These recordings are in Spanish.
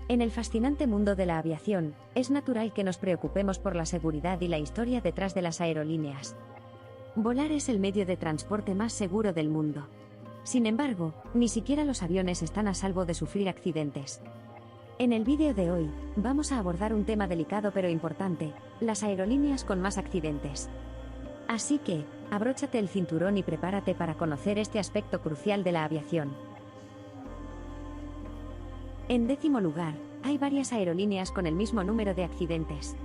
En el fascinante mundo de la aviación, es natural que nos preocupemos por la seguridad y la historia detrás de las aerolíneas. Volar es el medio de transporte más seguro del mundo. Sin embargo, ni siquiera los aviones están a salvo de sufrir accidentes. En el vídeo de hoy, vamos a abordar un tema delicado pero importante: las aerolíneas con más accidentes. Así que, abróchate el cinturón y prepárate para conocer este aspecto crucial de la aviación. En 10º lugar, hay varias aerolíneas con el mismo número de accidentes.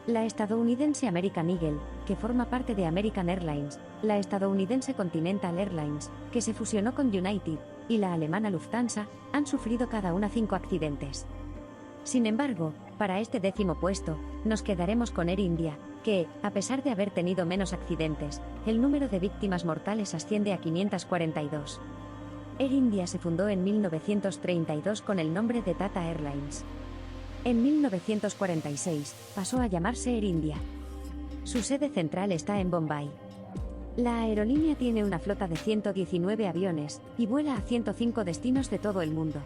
La estadounidense American Eagle, que forma parte de American Airlines, la estadounidense Continental Airlines, que se fusionó con United, y la alemana Lufthansa, han sufrido cada una 5 accidentes. Sin embargo, para este 10º puesto, nos quedaremos con Air India, que, a pesar de haber tenido menos accidentes, el número de víctimas mortales asciende a 542. Air India se fundó en 1932 con el nombre de Tata Airlines. En 1946, pasó a llamarse Air India. Su sede central está en Bombay. La aerolínea tiene una flota de 119 aviones, y vuela a 105 destinos de todo el mundo.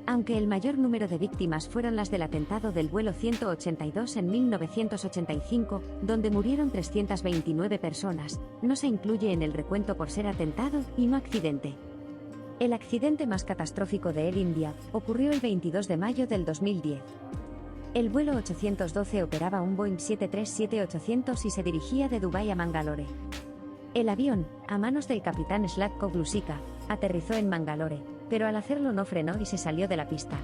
Aunque el mayor número de víctimas fueron las del atentado del vuelo 182 en 1985, donde murieron 329 personas, no se incluye en el recuento por ser atentado y no accidente. El accidente más catastrófico de Air India ocurrió el 22 de mayo del 2010. El vuelo 812 operaba un Boeing 737-800 y se dirigía de Dubái a Mangalore. El avión, a manos del capitán Slatko Glusika, aterrizó en Mangalore, pero al hacerlo no frenó y se salió de la pista.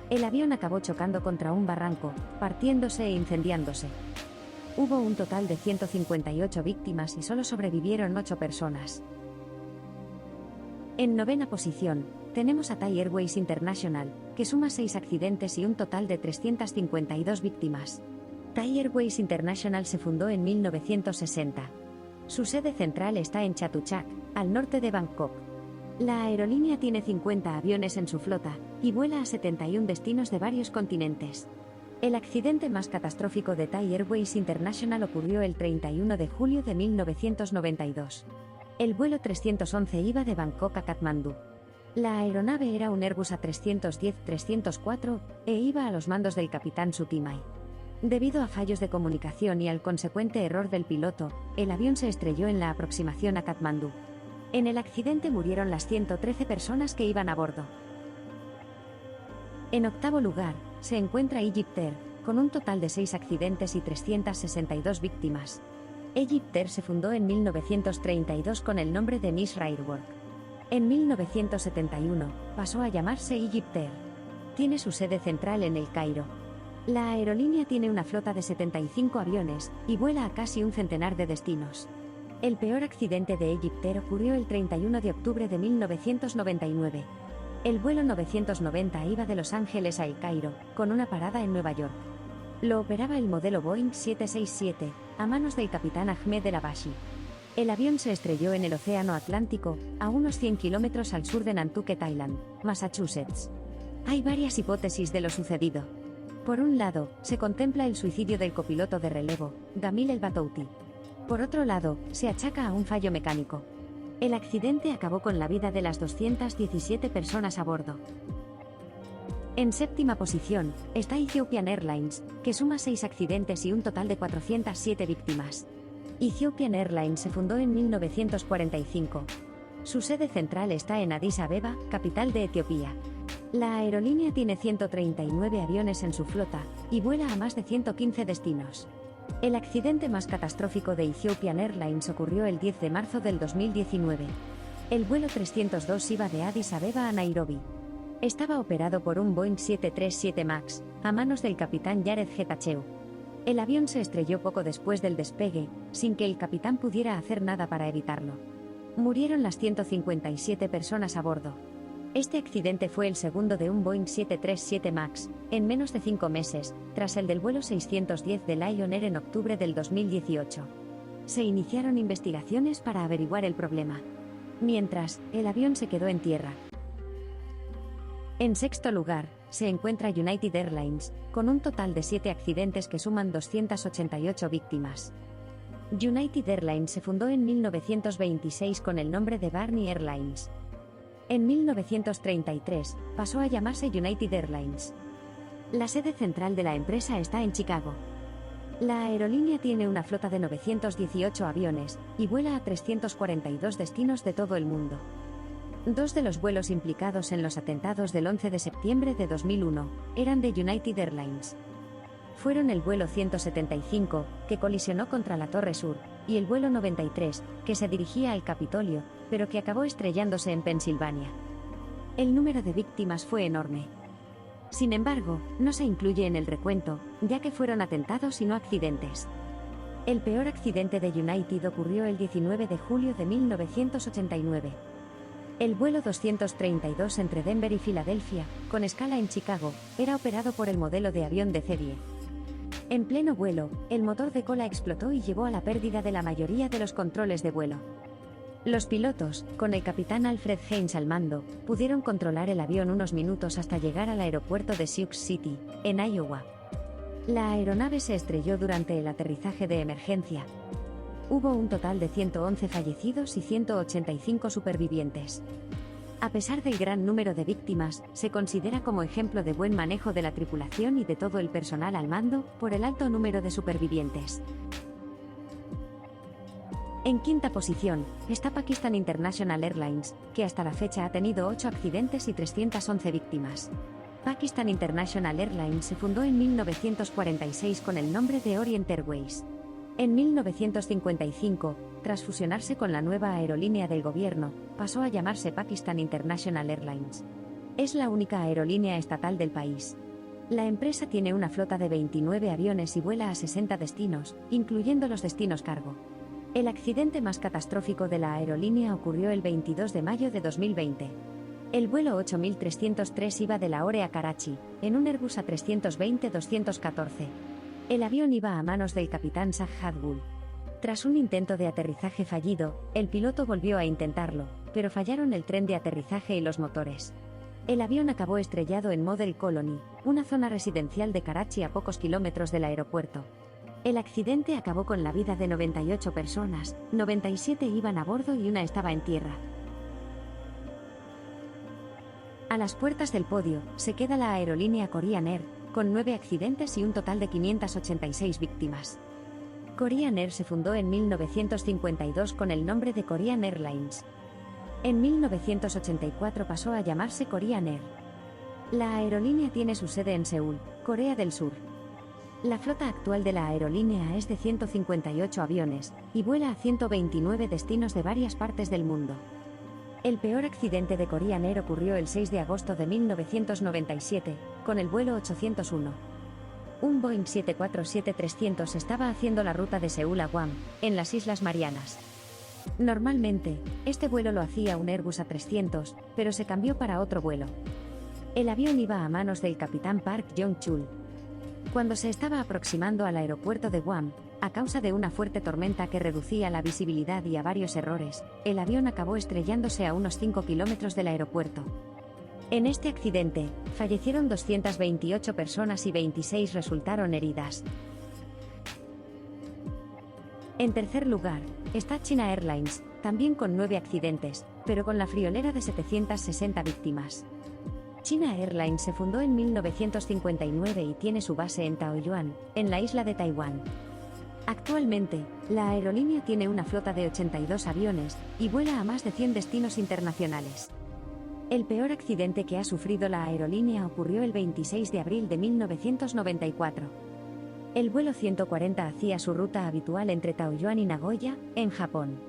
El avión acabó chocando contra un barranco, partiéndose e incendiándose. Hubo un total de 158 víctimas y solo sobrevivieron 8 personas. En 9ª posición, tenemos a Thai Airways International, que suma 6 accidentes y un total de 352 víctimas. Thai Airways International se fundó en 1960. Su sede central está en Chatuchak, al norte de Bangkok. La aerolínea tiene 50 aviones en su flota, y vuela a 71 destinos de varios continentes. El accidente más catastrófico de Thai Airways International ocurrió el 31 de julio de 1992. El vuelo 311 iba de Bangkok a Katmandú. La aeronave era un Airbus A310-304, e iba a los mandos del capitán Sutimai. Debido a fallos de comunicación y al consecuente error del piloto, el avión se estrelló en la aproximación a Katmandú. En el accidente murieron las 113 personas que iban a bordo. En 8º lugar, se encuentra EgyptAir, con un total de 6 accidentes y 362 víctimas. EgyptAir se fundó en 1932 con el nombre de Misr Airwork. En 1971, pasó a llamarse EgyptAir. Tiene su sede central en El Cairo. La aerolínea tiene una flota de 75 aviones, y vuela a casi un centenar de destinos. El peor accidente de EgyptAir ocurrió el 31 de octubre de 1999. El vuelo 990 iba de Los Ángeles a El Cairo, con una parada en Nueva York. Lo operaba el modelo Boeing 767, a manos del capitán Ahmed El Abashi. El avión se estrelló en el Océano Atlántico, a unos 100 kilómetros al sur de Nantucket Island, Massachusetts. Hay varias hipótesis de lo sucedido. Por un lado, se contempla el suicidio del copiloto de relevo, Gamil El Batouti. Por otro lado, se achaca a un fallo mecánico. El accidente acabó con la vida de las 217 personas a bordo. En 7ª posición, está Ethiopian Airlines, que suma 6 accidentes y un total de 407 víctimas. Ethiopian Airlines se fundó en 1945. Su sede central está en Addis Abeba, capital de Etiopía. La aerolínea tiene 139 aviones en su flota, y vuela a más de 115 destinos. El accidente más catastrófico de Ethiopian Airlines ocurrió el 10 de marzo del 2019. El vuelo 302 iba de Addis Abeba a Nairobi. Estaba operado por un Boeing 737 MAX, a manos del capitán Jared Getachew. El avión se estrelló poco después del despegue, sin que el capitán pudiera hacer nada para evitarlo. Murieron las 157 personas a bordo. Este accidente fue el segundo de un Boeing 737 MAX, en menos de 5 meses, tras el del vuelo 610 de Lion Air en octubre del 2018. Se iniciaron investigaciones para averiguar el problema. Mientras, el avión se quedó en tierra. En 6º lugar, se encuentra United Airlines, con un total de 7 accidentes que suman 288 víctimas. United Airlines se fundó en 1926 con el nombre de Barney Airlines. En 1933, pasó a llamarse United Airlines. La sede central de la empresa está en Chicago. La aerolínea tiene una flota de 918 aviones, y vuela a 342 destinos de todo el mundo. Dos de los vuelos implicados en los atentados del 11 de septiembre de 2001, eran de United Airlines. Fueron el vuelo 175, que colisionó contra la Torre Sur, y el vuelo 93, que se dirigía al Capitolio, pero que acabó estrellándose en Pensilvania. El número de víctimas fue enorme. Sin embargo, no se incluye en el recuento, ya que fueron atentados y no accidentes. El peor accidente de United ocurrió el 19 de julio de 1989. El vuelo 232 entre Denver y Filadelfia, con escala en Chicago, era operado por el modelo de avión de serie. En pleno vuelo, el motor de cola explotó y llevó a la pérdida de la mayoría de los controles de vuelo. Los pilotos, con el capitán Alfred Haynes al mando, pudieron controlar el avión unos minutos hasta llegar al aeropuerto de Sioux City, en Iowa. La aeronave se estrelló durante el aterrizaje de emergencia. Hubo un total de 111 fallecidos y 185 supervivientes. A pesar del gran número de víctimas, se considera como ejemplo de buen manejo de la tripulación y de todo el personal al mando, por el alto número de supervivientes. En quinta posición, está Pakistan International Airlines, que hasta la fecha ha tenido 8 accidentes y 311 víctimas. Pakistan International Airlines se fundó en 1946 con el nombre de Orient Airways. En 1955, tras fusionarse con la nueva aerolínea del gobierno, pasó a llamarse Pakistan International Airlines. Es la única aerolínea estatal del país. La empresa tiene una flota de 29 aviones y vuela a 60 destinos, incluyendo los destinos cargo. El accidente más catastrófico de la aerolínea ocurrió el 22 de mayo de 2020. El vuelo 8303 iba de Lahore a Karachi, en un Airbus A320-214. El avión iba a manos del capitán Shahjad Gul. Tras un intento de aterrizaje fallido, el piloto volvió a intentarlo, pero fallaron el tren de aterrizaje y los motores. El avión acabó estrellado en Model Colony, una zona residencial de Karachi a pocos kilómetros del aeropuerto. El accidente acabó con la vida de 98 personas, 97 iban a bordo y una estaba en tierra. A las puertas del podio, se queda la aerolínea Korean Air, con 9 accidentes y un total de 586 víctimas. Korean Air se fundó en 1952 con el nombre de Korean Airlines. En 1984 pasó a llamarse Korean Air. La aerolínea tiene su sede en Seúl, Corea del Sur. La flota actual de la aerolínea es de 158 aviones, y vuela a 129 destinos de varias partes del mundo. El peor accidente de Korean Air ocurrió el 6 de agosto de 1997, con el vuelo 801. Un Boeing 747-300 estaba haciendo la ruta de Seúl a Guam, en las Islas Marianas. Normalmente, este vuelo lo hacía un Airbus A300, pero se cambió para otro vuelo. El avión iba a manos del capitán Park Jong-chul. Cuando se estaba aproximando al aeropuerto de Guam, a causa de una fuerte tormenta que reducía la visibilidad y a varios errores, el avión acabó estrellándose a unos 5 kilómetros del aeropuerto. En este accidente, fallecieron 228 personas y 26 resultaron heridas. En tercer lugar, está China Airlines, también con 9 accidentes, pero con la friolera de 760 víctimas. China Airlines se fundó en 1959 y tiene su base en Taoyuan, en la isla de Taiwán. Actualmente, la aerolínea tiene una flota de 82 aviones, y vuela a más de 100 destinos internacionales. El peor accidente que ha sufrido la aerolínea ocurrió el 26 de abril de 1994. El vuelo 140 hacía su ruta habitual entre Taoyuan y Nagoya, en Japón.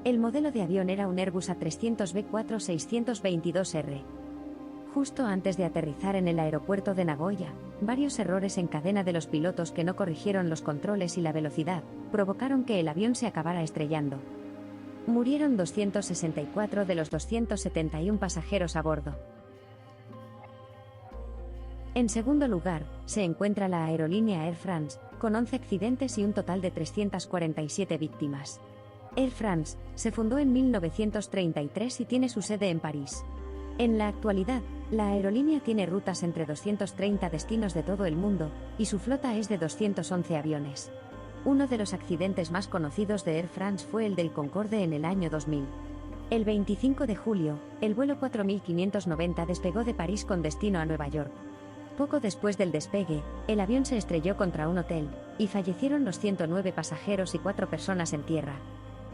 El modelo de avión era un Airbus A300-B4-622R. Justo antes de aterrizar en el aeropuerto de Nagoya, varios errores en cadena de los pilotos que no corrigieron los controles y la velocidad, provocaron que el avión se acabara estrellando. Murieron 264 de los 271 pasajeros a bordo. En segundo lugar, se encuentra la aerolínea Air France, con 11 accidentes y un total de 347 víctimas. Air France se fundó en 1933 y tiene su sede en París. En la actualidad, la aerolínea tiene rutas entre 230 destinos de todo el mundo, y su flota es de 211 aviones. Uno de los accidentes más conocidos de Air France fue el del Concorde en el año 2000. El 25 de julio, el vuelo 4590 despegó de París con destino a Nueva York. Poco después del despegue, el avión se estrelló contra un hotel, y fallecieron los 109 pasajeros y 4 personas en tierra.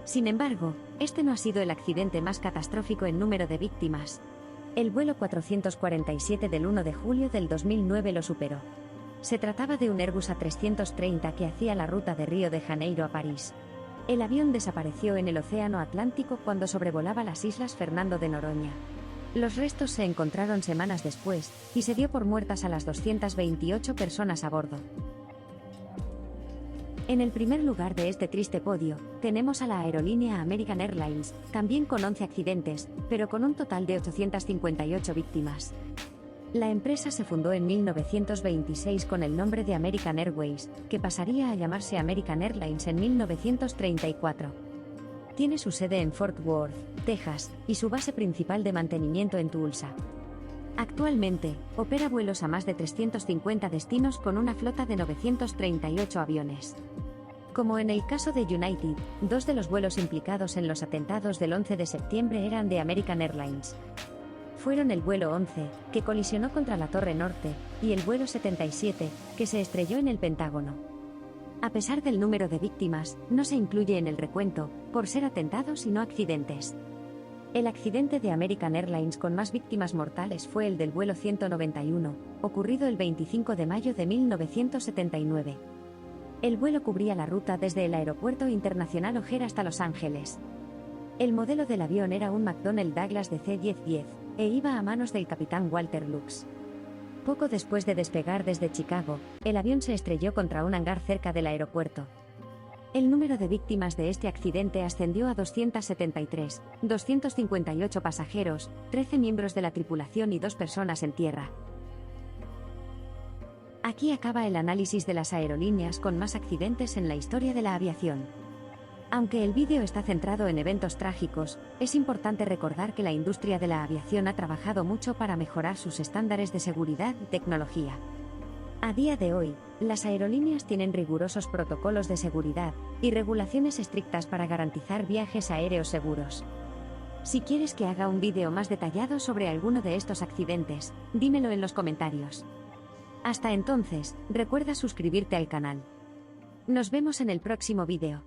Sin embargo, este no ha sido el accidente más catastrófico en número de víctimas. El vuelo 447 del 1 de julio del 2009 lo superó. Se trataba de un Airbus A330 que hacía la ruta de Río de Janeiro a París. El avión desapareció en el Océano Atlántico cuando sobrevolaba las islas Fernando de Noronha. Los restos se encontraron semanas después, y se dio por muertas a las 228 personas a bordo. En el primer lugar de este triste podio, tenemos a la aerolínea American Airlines, también con 11 accidentes, pero con un total de 858 víctimas. La empresa se fundó en 1926 con el nombre de American Airways, que pasaría a llamarse American Airlines en 1934. Tiene su sede en Fort Worth, Texas, y su base principal de mantenimiento en Tulsa. Actualmente, opera vuelos a más de 350 destinos con una flota de 938 aviones. Como en el caso de United, 2 de los vuelos implicados en los atentados del 11 de septiembre eran de American Airlines. Fueron el vuelo 11, que colisionó contra la Torre Norte, y el vuelo 77, que se estrelló en el Pentágono. A pesar del número de víctimas, no se incluye en el recuento, por ser atentados y no accidentes. El accidente de American Airlines con más víctimas mortales fue el del vuelo 191, ocurrido el 25 de mayo de 1979. El vuelo cubría la ruta desde el Aeropuerto Internacional O'Hare hasta Los Ángeles. El modelo del avión era un McDonnell Douglas DC-1010, e iba a manos del capitán Walter Lux. Poco después de despegar desde Chicago, el avión se estrelló contra un hangar cerca del aeropuerto. El número de víctimas de este accidente ascendió a 273, 258 pasajeros, 13 miembros de la tripulación y 2 personas en tierra. Aquí acaba el análisis de las aerolíneas con más accidentes en la historia de la aviación. Aunque el vídeo está centrado en eventos trágicos, es importante recordar que la industria de la aviación ha trabajado mucho para mejorar sus estándares de seguridad y tecnología. A día de hoy, las aerolíneas tienen rigurosos protocolos de seguridad y regulaciones estrictas para garantizar viajes aéreos seguros. Si quieres que haga un vídeo más detallado sobre alguno de estos accidentes, dímelo en los comentarios. Hasta entonces, recuerda suscribirte al canal. Nos vemos en el próximo vídeo.